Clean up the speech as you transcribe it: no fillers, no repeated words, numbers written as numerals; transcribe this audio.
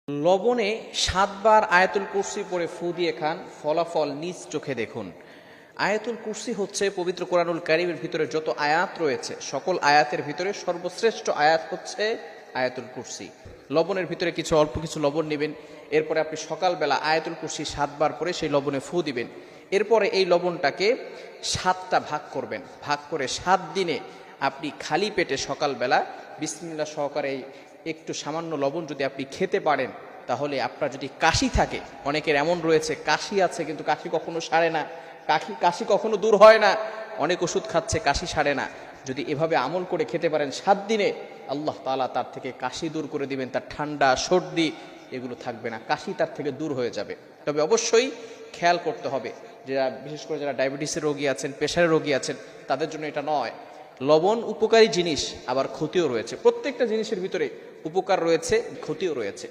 লবণে 7 বার আয়াতুল কুরসি পড়ে ফু দিয়ে খান, ফলাফল নিজ চোখে দেখুন। আয়াতুল কুরসি হচ্ছে পবিত্র কোরআনুল কারীমের ভিতরে যত আয়াত রয়েছে সকল আয়াতের ভিতরে সর্বশ্রেষ্ঠ আয়াত হচ্ছে আয়াতুল কুরসি। লবণের ভিতরে অল্প কিছু লবণ নেবেন, এরপরে আপনি সকালবেলা আয়াতুল কুরসি 7 বার পরে সেই লবণে ফু দিবেন। এরপরে এই লবণটাকে 7টা ভাগ করবেন, ভাগ করে 7 দিনে আপনি খালি পেটে সকালবেলা বিসমিল্লাহ সহকারে একটু সামান্য লবণ যদি আপনি খেতে পারেন, তাহলে আপনার যদি কাশি থাকে, অনেকের এমন রয়েছে কাশি আছে কিন্তু কাশি কখনো সারে না, কাশি কখনো দূর হয় না, অনেক ওষুধ খাচ্ছে কাশি সারে না, যদি এভাবে আমল করে খেতে পারেন 7 দিনে আল্লাহ তাআলা তার থেকে কাশি দূর করে দিবেন, তার ঠান্ডা সর্দি এগুলো থাকবে না, কাশি তার থেকে দূর হয়ে যাবে। তবে অবশ্যই খেয়াল করতে হবে, বিশেষ করে যারা ডায়াবেটিসের রোগী আছেন, প্রেশারের রোগী আছেন, তাদের জন্য এটা নয়। লবণ উপকারী জিনিস, আবার ক্ষতিও রয়েছে। প্রত্যেকটা জিনিসের ভিতরে উপকার রয়েছে, ক্ষতিও রয়েছে।